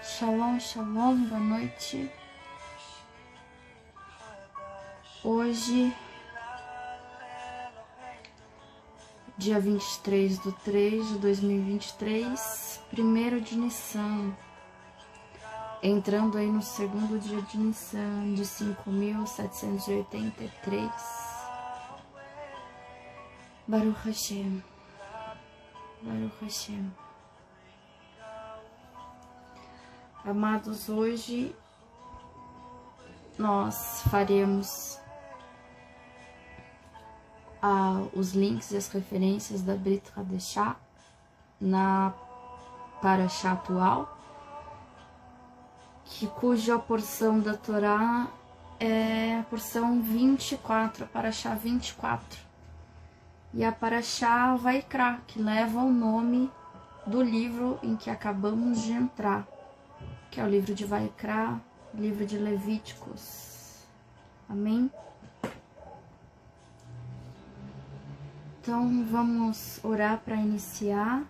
Shalom, shalom, boa noite. Hoje, dia 23/3/2023, 1º de Nissan, entrando aí no segundo dia de Nissan, de 5.783. Baruch Hashem, Baruch Hashem. Amados, hoje nós faremos os links e as referências da Brit Hadashah na Parashá atual, cuja porção da Torá é a porção 24, a Parashá 24, e a Parashá Vaikra, que leva o nome do livro em que acabamos de entrar, que é o livro de Vaikra, livro de Levíticos. Amém? Então vamos orar para iniciar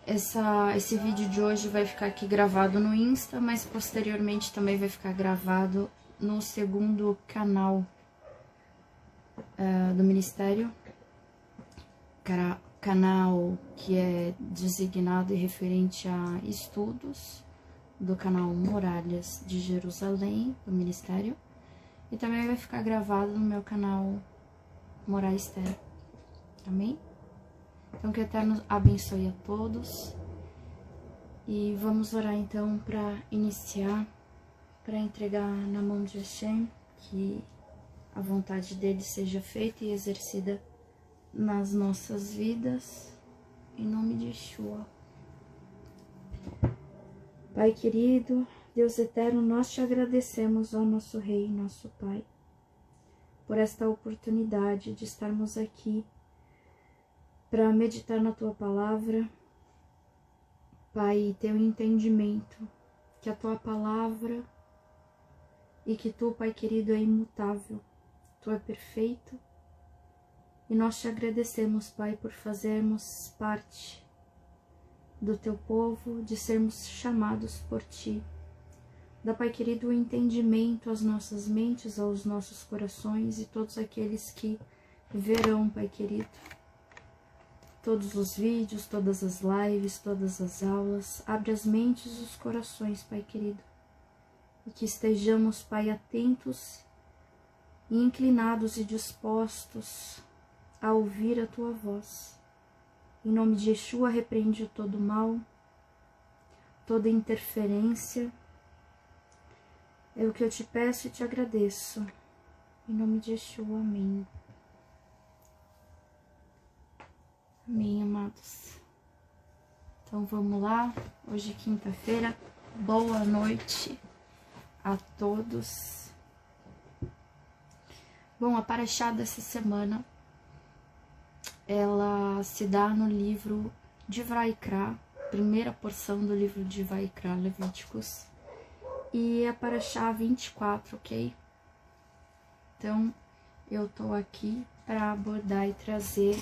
esse vídeo de hoje. Vai ficar aqui gravado no Insta, mas posteriormente também vai ficar gravado no segundo canal do Ministério, canal que é designado e referente a estudos do canal Muralhas de Jerusalém, do Ministério, e também vai ficar gravado no meu canal Morar Esther. Amém? Então que o Eterno abençoe a todos, e vamos orar então para iniciar, para entregar na mão de Hashem, que a vontade dele seja feita e exercida nas nossas vidas, em nome de Yeshua. Pai querido, Deus eterno, nós te agradecemos, ó nosso Rei, nosso Pai, por esta oportunidade de estarmos aqui para meditar na Tua Palavra, Pai, e ter o entendimento que a Tua Palavra e que Tu, Pai querido, é imutável, Tu é perfeito. E nós te agradecemos, Pai, por fazermos parte do Teu povo, de sermos chamados por Ti. Dá, Pai querido, o entendimento às nossas mentes, aos nossos corações e todos aqueles que verão, Pai querido, todos os vídeos, todas as lives, todas as aulas. Abre as mentes e os corações, Pai querido, e que estejamos, Pai, atentos e inclinados e dispostos a ouvir a Tua voz. Em nome de Yeshua, repreende todo mal, toda interferência. É o que eu te peço e te agradeço. Em nome de Yeshua, amém. Amém, amados. Então vamos lá. Hoje é quinta-feira. Boa noite a todos. Bom, a Parashá dessa semana, ela se dá no livro de Vaikra, primeira porção do livro de Vaikra, Levíticos, e a Parashá 24, ok? Então, eu tô aqui para abordar e trazer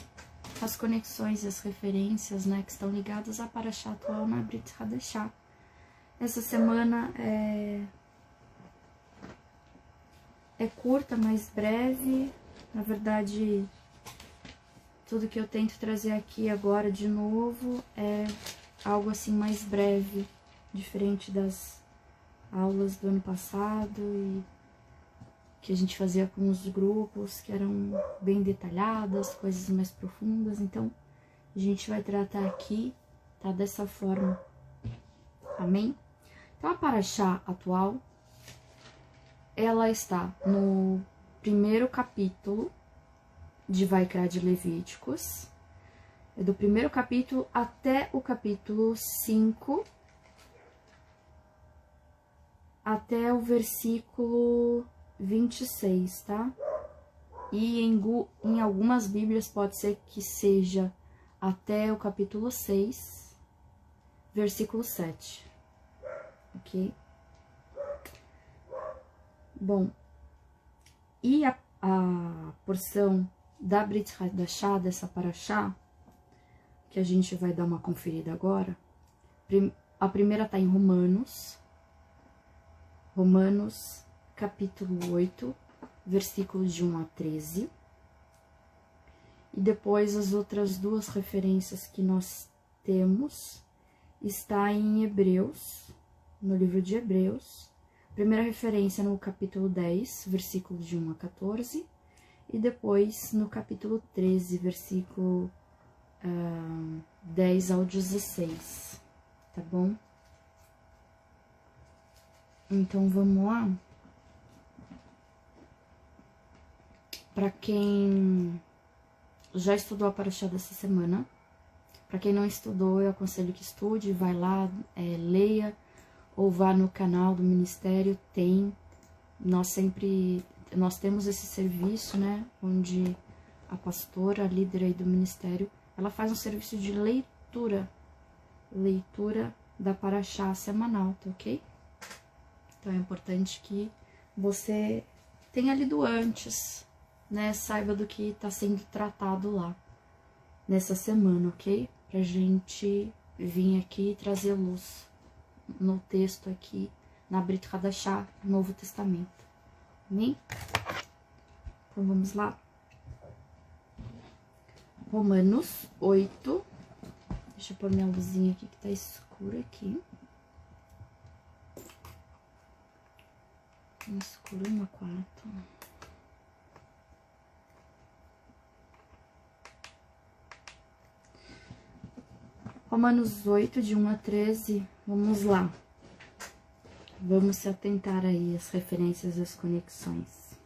as conexões e as referências, né, que estão ligadas à Parashá atual na Brit Hadashah. Essa semana é curta, mas breve. Na verdade, tudo que eu tento trazer aqui agora de novo é algo assim mais breve, diferente das aulas do ano passado e que a gente fazia com os grupos, que eram bem detalhadas, coisas mais profundas. Então, a gente vai tratar aqui, tá, dessa forma. Amém? Então, a Parashá atual, ela está no primeiro capítulo de Vaikra de Levíticos, é do primeiro capítulo até o capítulo 5, até o versículo 26, tá? E em algumas bíblias pode ser que seja até o capítulo 6, versículo 7, ok? Bom, e a porção da Brit Hadashah, dessa Parashá, que a gente vai dar uma conferida agora, a primeira está em Romanos, capítulo 8, versículos de 1 a 13. E depois as outras duas referências que nós temos está em Hebreus, no livro de Hebreus. Primeira referência no capítulo 10, versículos de 1 a 14. E depois no capítulo 13, versículo 10 ao 16. Tá bom? Então, vamos lá. Para quem já estudou a Parashá dessa semana, para quem não estudou, eu aconselho que estude, vai lá, leia, ou vá no canal do Ministério, nós temos esse serviço, né, onde a pastora, a líder aí do Ministério, ela faz um serviço de leitura da Parashá semanal, tá ok? Então é importante que você tenha lido antes, né, saiba do que está sendo tratado lá nessa semana, ok? Pra gente vir aqui e trazer luz no texto aqui, na Brit Hadashah, Novo Testamento. Amém? Então vamos lá. Romanos 8. Deixa eu pôr minha luzinha aqui que tá escura aqui. Escuro no quarto. Romanos 8, de 1 a 13, vamos lá. Vamos se atentar aí às referências e às conexões.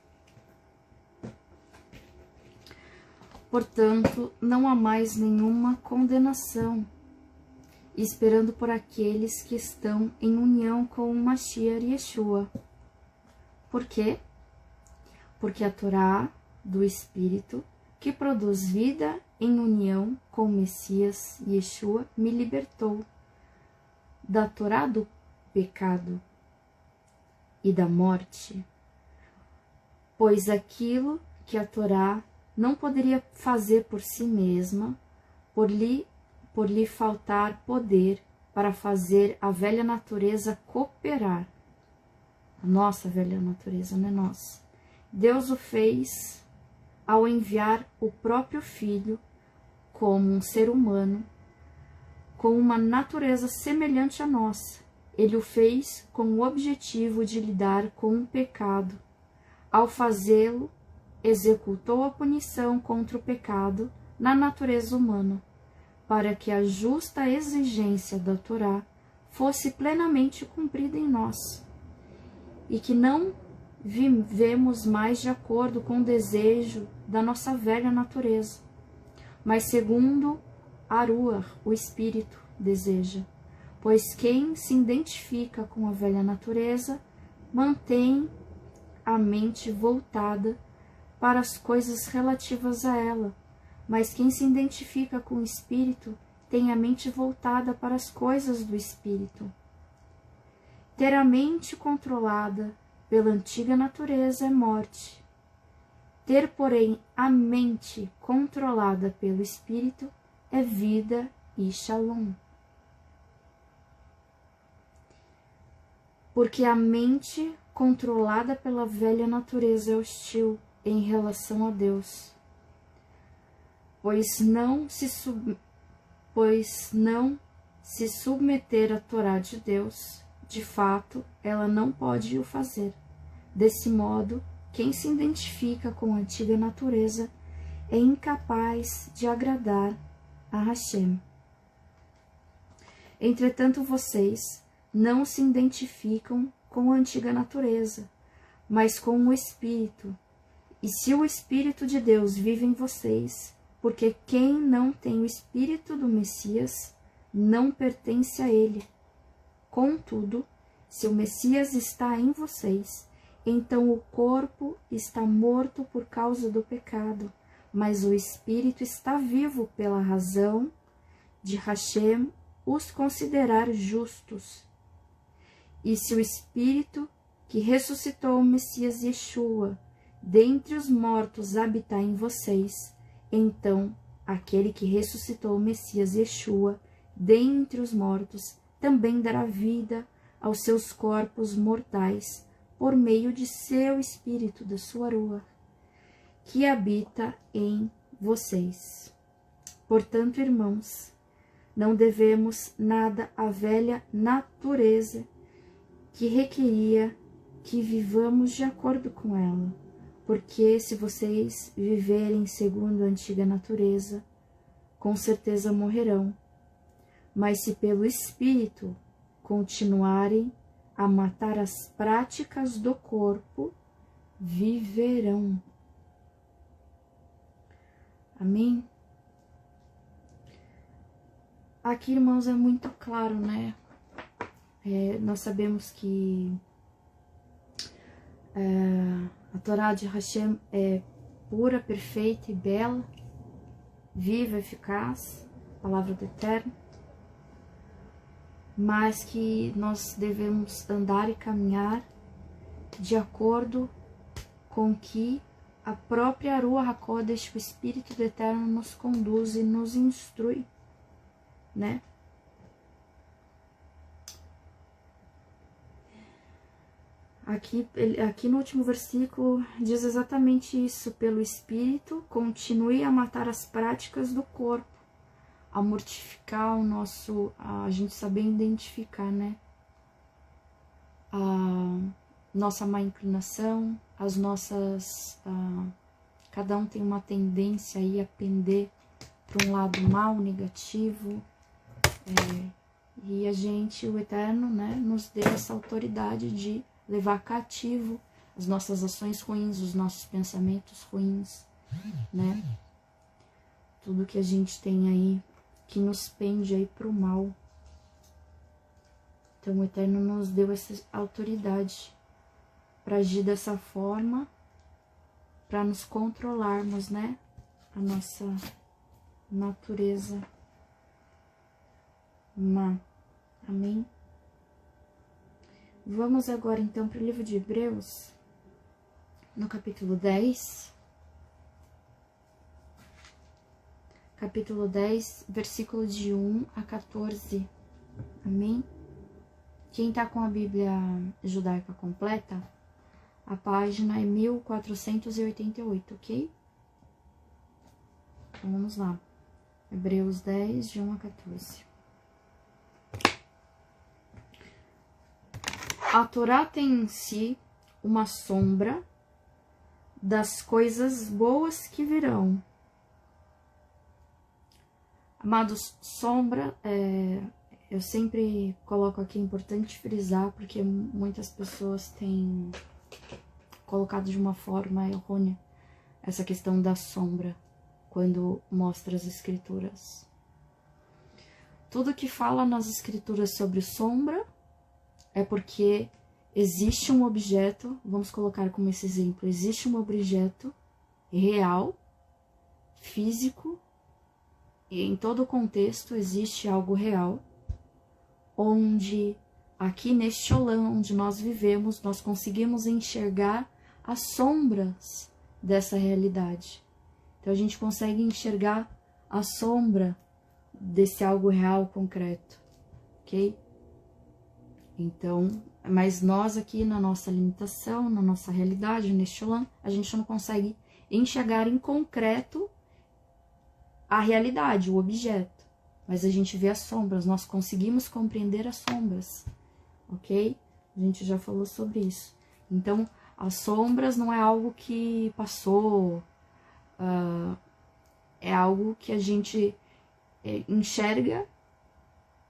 Portanto, não há mais nenhuma condenação, esperando por aqueles que estão em união com o Mashiach Yeshua. Por quê? Porque a Torá do Espírito, que produz vida em união com o Messias Yeshua, me libertou da Torá do pecado e da morte, pois aquilo que a Torá não poderia fazer por si mesma, por lhe faltar poder para fazer a velha natureza cooperar. A nossa velha natureza, não é nossa. Deus o fez ao enviar o próprio Filho como um ser humano, com uma natureza semelhante à nossa. Ele o fez com o objetivo de lidar com o pecado. Ao fazê-lo, executou a punição contra o pecado na natureza humana, para que a justa exigência da Torá fosse plenamente cumprida em nós, e que não vivemos mais de acordo com o desejo da nossa velha natureza, mas segundo a Ruach, o Espírito, deseja. Pois quem se identifica com a velha natureza mantém a mente voltada para as coisas relativas a ela, mas quem se identifica com o Espírito tem a mente voltada para as coisas do Espírito. Ter a mente controlada pela antiga natureza é morte. Ter, porém, a mente controlada pelo Espírito é vida e shalom. Porque a mente controlada pela velha natureza é hostil em relação a Deus, pois não se submeter à Torá de Deus, de fato, ela não pode o fazer. Desse modo, quem se identifica com a antiga natureza é incapaz de agradar a Hashem. Entretanto, vocês não se identificam com a antiga natureza, mas com o Espírito. E se o Espírito de Deus vive em vocês, porque quem não tem o Espírito do Messias não pertence a ele. Contudo, se o Messias está em vocês, então o corpo está morto por causa do pecado, mas o Espírito está vivo pela razão de Hashem os considerar justos. E se o Espírito que ressuscitou o Messias Yeshua dentre os mortos habitar em vocês, então aquele que ressuscitou o Messias Yeshua dentre os mortos também dará vida aos seus corpos mortais por meio de seu Espírito, da sua Ruach, que habita em vocês. Portanto, irmãos, não devemos nada à velha natureza que requeria que vivamos de acordo com ela, porque se vocês viverem segundo a antiga natureza, com certeza morrerão. Mas se pelo Espírito continuarem a matar as práticas do corpo, viverão. Amém? Aqui, irmãos, é muito claro, né? Nós sabemos que a Torá de Hashem é pura, perfeita e bela, viva, eficaz, palavra do Eterno, mas que nós devemos andar e caminhar de acordo com que a própria Ruach HaKodesh, o Espírito do Eterno, nos conduz e nos instrui, né? Aqui no último versículo diz exatamente isso: pelo Espírito, continue a matar as práticas do corpo, a mortificar a gente saber identificar, né? A nossa má inclinação, as nossas... cada um tem uma tendência aí a pender para um lado mal, negativo, e a gente, o Eterno, né, nos deu essa autoridade de levar cativo as nossas ações ruins, os nossos pensamentos ruins, né? Tudo que a gente tem aí que nos pende aí pro mal. Então o Eterno nos deu essa autoridade para agir dessa forma, para nos controlarmos, né? A nossa natureza má. Amém? Vamos agora, então, para o livro de Hebreus, no capítulo 10. Capítulo 10, versículo de 1 a 14. Amém? Quem tá com a Bíblia judaica completa, a página é 1488, ok? Então, vamos lá. Hebreus 10, de 1 a 14. A Torá tem em si uma sombra das coisas boas que virão. Amados, sombra, eu sempre coloco aqui, é importante frisar, porque muitas pessoas têm colocado de uma forma errônea essa questão da sombra quando mostra as escrituras. Tudo que fala nas escrituras sobre sombra é porque existe um objeto, vamos colocar como esse exemplo, existe um objeto real, físico, e em todo o contexto existe algo real, onde aqui neste Olam onde nós vivemos, nós conseguimos enxergar as sombras dessa realidade. Então a gente consegue enxergar a sombra desse algo real, concreto, ok? Então, mas nós aqui na nossa limitação, na nossa realidade, neste Olam, a gente não consegue enxergar em concreto a realidade, o objeto. Mas a gente vê as sombras, nós conseguimos compreender as sombras, ok? A gente já falou sobre isso. Então, as sombras não é algo que passou, é algo que a gente enxerga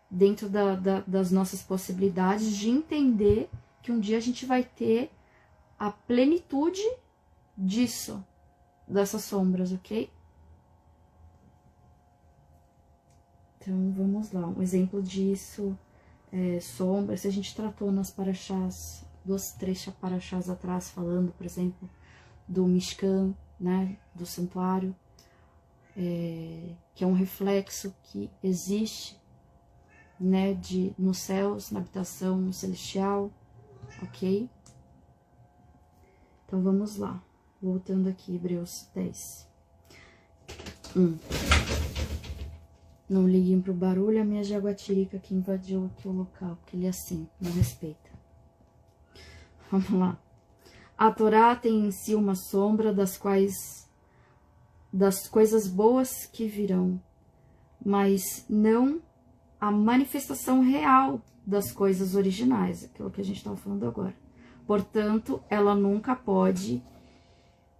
dentro das nossas possibilidades de entender que um dia a gente vai ter a plenitude disso, dessas sombras, ok? Então, vamos lá. Um exemplo disso é sombra. Se a gente tratou nas paraxás, 2, 3 paraxás atrás, falando, por exemplo, do Mishkan, né, do santuário, que é um reflexo que existe, né, nos céus, na habitação celestial, ok? Então, vamos lá. Voltando aqui, Hebreus 10. Não liguem pro barulho, a minha jaguatirica que invadiu aqui o local, porque ele é assim, não respeita. Vamos lá. A Torá tem em si uma sombra das coisas boas que virão, mas não a manifestação real das coisas originais, aquilo que a gente estava falando agora. Portanto, ela nunca pode,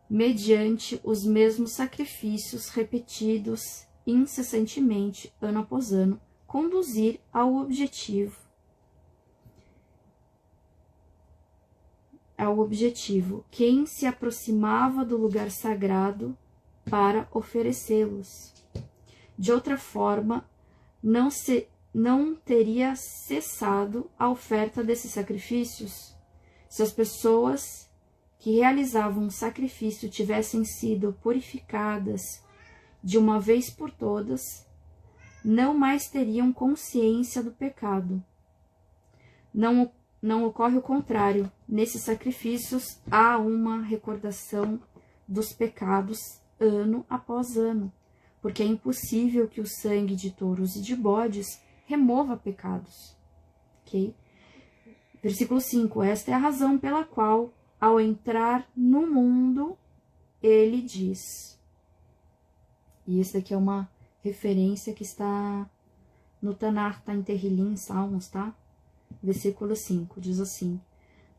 mediante os mesmos sacrifícios repetidos incessantemente, ano após ano, conduzir ao objetivo. Quem se aproximava do lugar sagrado para oferecê-los. De outra forma, não teria cessado a oferta desses sacrifícios se as pessoas que realizavam o sacrifício tivessem sido purificadas de uma vez por todas, não mais teriam consciência do pecado. Não ocorre o contrário. Nesses sacrifícios há uma recordação dos pecados ano após ano, porque é impossível que o sangue de touros e de bodes remova pecados. Ok? Versículo 5. Esta é a razão pela qual, ao entrar no mundo, ele diz... E esse daqui é uma referência que está no Tanar, está em Terrilim, Salmos, tá? Versículo 5, diz assim: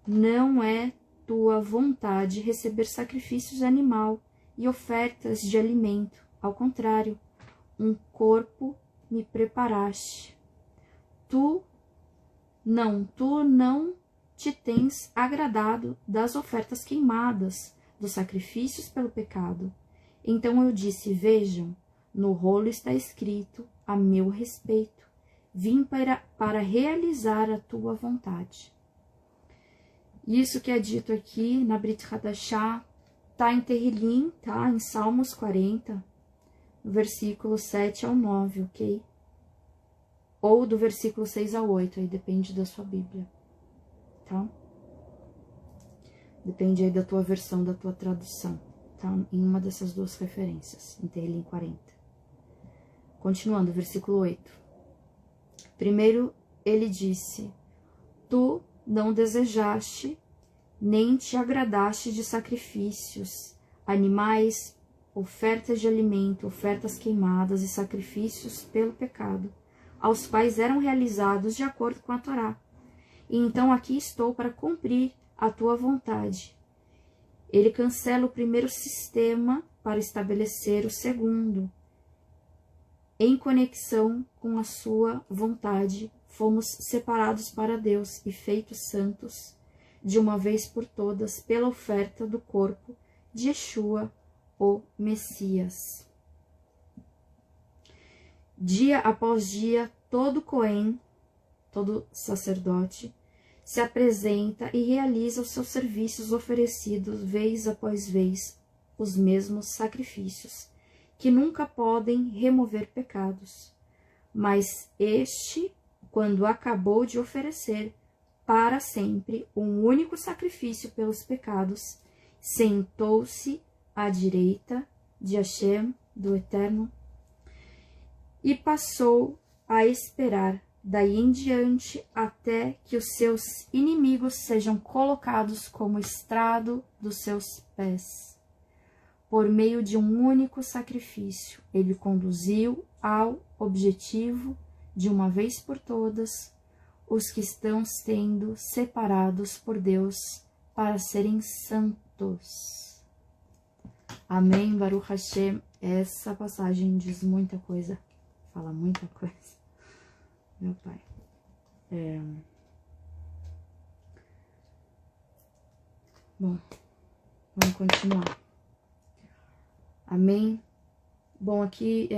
não é tua vontade receber sacrifícios de animal e ofertas de alimento. Ao contrário, um corpo me preparaste. Tu não te tens agradado das ofertas queimadas, dos sacrifícios pelo pecado. Então eu disse: vejam, no rolo está escrito a meu respeito. Vim para realizar a tua vontade. Isso que é dito aqui na Brit Hadashah está em Terrilim, tá? Em Salmos 40, versículo 7 ao 9, ok? Ou do versículo 6 ao 8, aí depende da sua Bíblia, tá? Depende aí da tua versão, da tua tradução, tá? Em uma dessas duas referências, em Terrilim 40. Continuando, versículo 8. Primeiro, ele disse: tu não desejaste, nem te agradaste de sacrifícios, animais, ofertas de alimento, ofertas queimadas e sacrifícios pelo pecado, aos quais eram realizados de acordo com a Torá. E então aqui estou para cumprir a tua vontade. Ele cancela o primeiro sistema para estabelecer o segundo. Em conexão com a sua vontade, fomos separados para Deus e feitos santos, de uma vez por todas, pela oferta do corpo de Yeshua, o Messias. Dia após dia, todo Cohen, todo sacerdote, se apresenta e realiza os seus serviços oferecidos vez após vez, os mesmos sacrifícios, que nunca podem remover pecados. Mas este, quando acabou de oferecer para sempre um único sacrifício pelos pecados, sentou-se à direita de Hashem, do Eterno, e passou a esperar daí em diante até que os seus inimigos sejam colocados como estrado dos seus pés. Por meio de um único sacrifício, ele conduziu ao objetivo, de uma vez por todas, os que estão sendo separados por Deus para serem santos. Amém, Baruch Hashem. Essa passagem diz muita coisa, fala muita coisa, meu Pai. Bom, vamos continuar. Amém? Bom, aqui,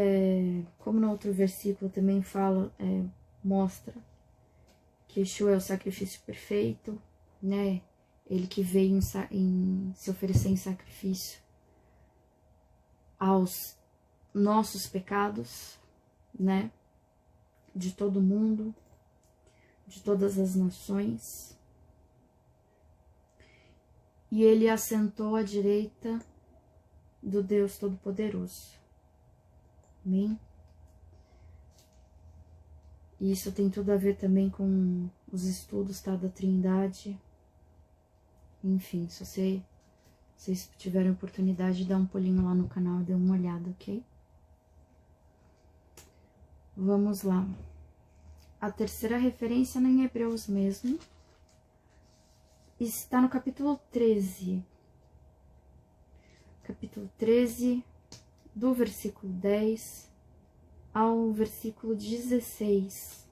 como no outro versículo também fala, mostra que Yeshua é o sacrifício perfeito, né? Ele que veio se oferecer em sacrifício aos nossos pecados, né? De todo mundo, de todas as nações. e ele assentou à direita do Deus Todo-Poderoso. Amém? E isso tem tudo a ver também com os estudos, tá, da Trindade. Enfim, se vocês tiverem oportunidade, dá um pulinho lá no canal e dê uma olhada, ok? Vamos lá. A terceira referência em Hebreus mesmo está no capítulo 13. Capítulo 13, do versículo 10 ao versículo 16.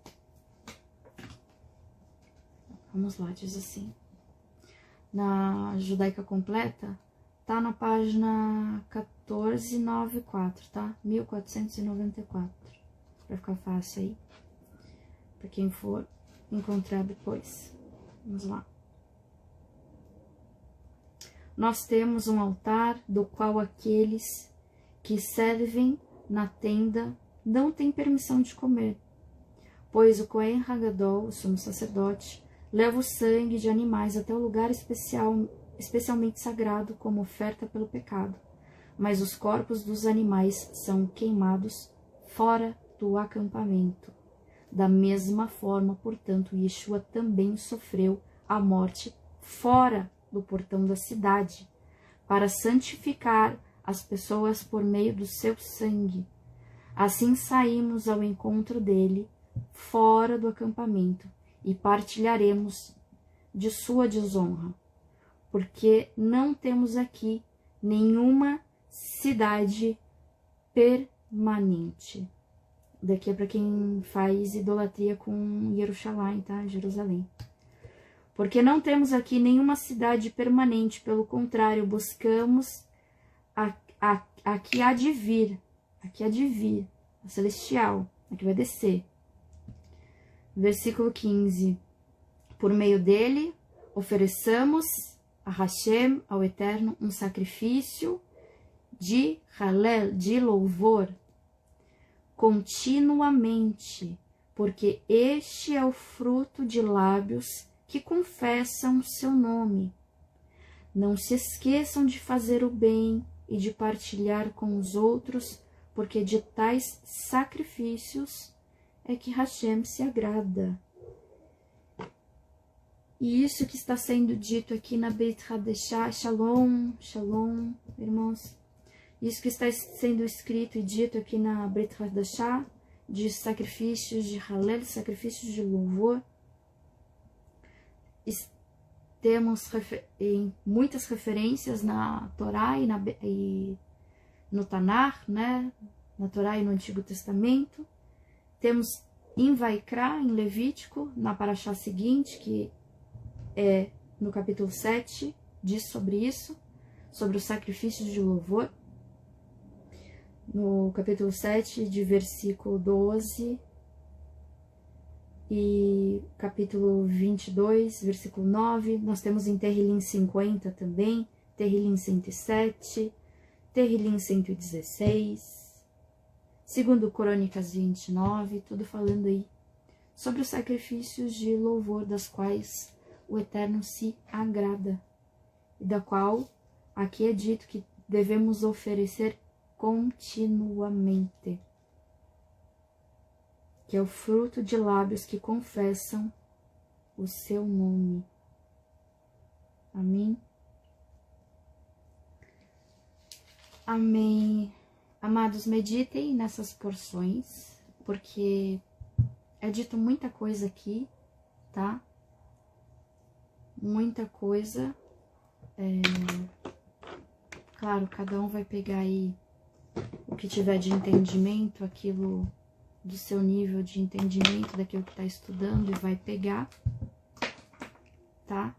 Vamos lá, diz assim. Na Judaica Completa, tá na página 1494, tá? 1494, para ficar fácil aí, para quem for encontrar depois. Vamos lá. Nós temos um altar do qual aqueles que servem na tenda não têm permissão de comer, pois o Cohen Hagadol, o sumo sacerdote, leva o sangue de animais até o lugar especialmente sagrado como oferta pelo pecado, mas os corpos dos animais são queimados fora do acampamento. Da mesma forma, portanto, Yeshua também sofreu a morte fora do portão da cidade, para santificar as pessoas por meio do seu sangue. Assim saímos ao encontro dele, fora do acampamento, e partilharemos de sua desonra, porque não temos aqui nenhuma cidade permanente. Daqui é para quem faz idolatria com Jerusalém, tá? Jerusalém. Porque não temos aqui nenhuma cidade permanente, pelo contrário, buscamos a que há de vir, a celestial, a que vai descer. Versículo 15. Por meio dele, ofereçamos a Hashem, ao Eterno, um sacrifício de halel, de louvor, continuamente, porque este é o fruto de lábios que confessam o seu nome. Não se esqueçam de fazer o bem e de partilhar com os outros, porque de tais sacrifícios é que Hashem se agrada. E isso que está sendo dito aqui na Beit Hadashah, Shalom, Shalom, irmãos. Isso que está sendo escrito e dito aqui na Beit Hadashah, de sacrifícios de Halel, sacrifícios de louvor. Temos muitas referências na Torá e no Tanar, né? Na Torá e no Antigo Testamento. Temos em Vaikra, em Levítico, na Parashá seguinte, que é no capítulo 7, diz sobre isso, sobre os sacrifícios de louvor. No capítulo 7, de versículo 12, e capítulo 22, versículo 9, nós temos em Terrilim 50 também, Terrilim 107, Terrilim 116, segundo Crônicas 29, tudo falando aí sobre os sacrifícios de louvor das quais o Eterno se agrada, e da qual aqui é dito que devemos oferecer continuamente, que é o fruto de lábios que confessam o seu nome. Amém? Amém. Amados, meditem nessas porções, porque é dito muita coisa aqui, tá? Muita coisa. Claro, cada um vai pegar aí o que tiver de entendimento, aquilo do seu nível de entendimento daquilo que está estudando, e vai pegar, tá?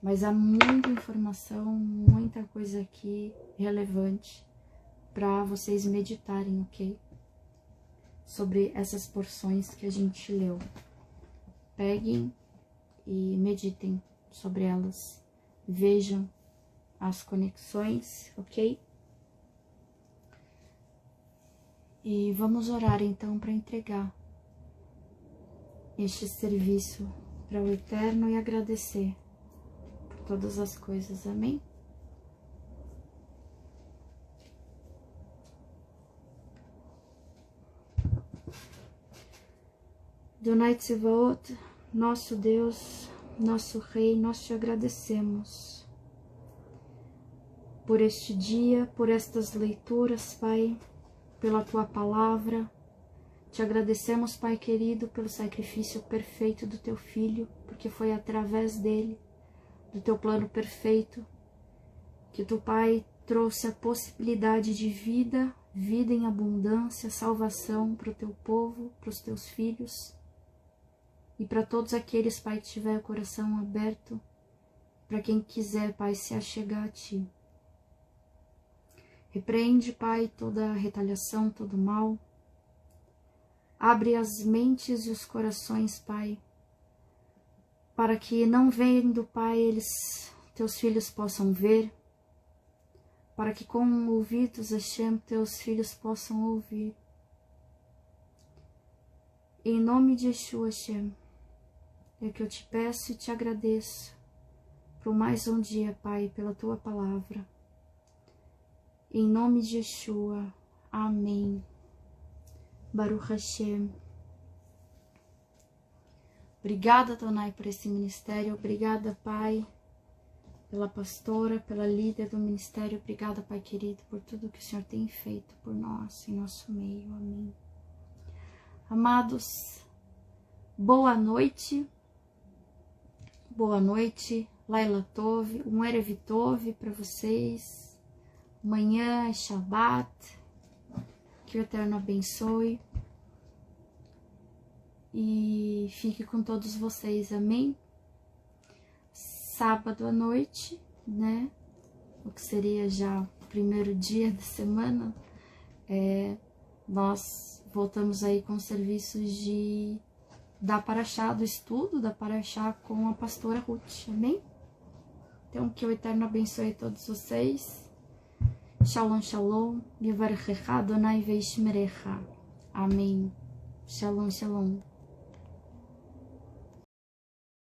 Mas há muita informação, muita coisa aqui relevante para vocês meditarem, ok? Sobre essas porções que a gente leu. Peguem e meditem sobre elas. Vejam as conexões, ok? E vamos orar então para entregar este serviço para o Eterno e agradecer, todas as coisas. Amém? Adonai Tsevaot, nosso Deus, nosso Rei, nós te agradecemos por este dia, por estas leituras, Pai, pela Tua Palavra. Te agradecemos, Pai querido, pelo sacrifício perfeito do Teu Filho, porque foi através dele, do Teu plano perfeito, que Tu, Pai, trouxe a possibilidade de vida, vida em abundância, salvação para o Teu povo, para os Teus filhos e para todos aqueles, Pai, que tiver o coração aberto, para quem quiser, Pai, se achegar a Ti. Repreende, Pai, toda retaliação, todo mal. Abre as mentes e os corações, Pai, para que não vendo, Pai, Teus filhos possam ver, para que com ouvidos, Hashem, Teus filhos possam ouvir. Em nome de Yeshua, Hashem, é que eu te peço e te agradeço por mais um dia, Pai, pela Tua Palavra. Em nome de Yeshua, amém. Baruch Hashem. Obrigada, Adonai, por esse ministério. Obrigada, Pai, pela pastora, pela líder do ministério. Obrigada, Pai querido, por tudo que o Senhor tem feito por nós, em nosso meio. Amém. Amados, boa noite. Boa noite. Laila Tov, um Erev Tov para vocês. Amanhã é Shabbat. Que o Eterno abençoe e fique com todos vocês, amém? Sábado à noite, né? O que seria já o primeiro dia da semana, nós voltamos aí com os serviços da Paraxá, do estudo da Paraxá com a pastora Ruth, amém? Então, que o Eterno abençoe todos vocês. Shalom, shalom, Yevarechecha Adonai veishmerecha. Amém. Shalom, shalom.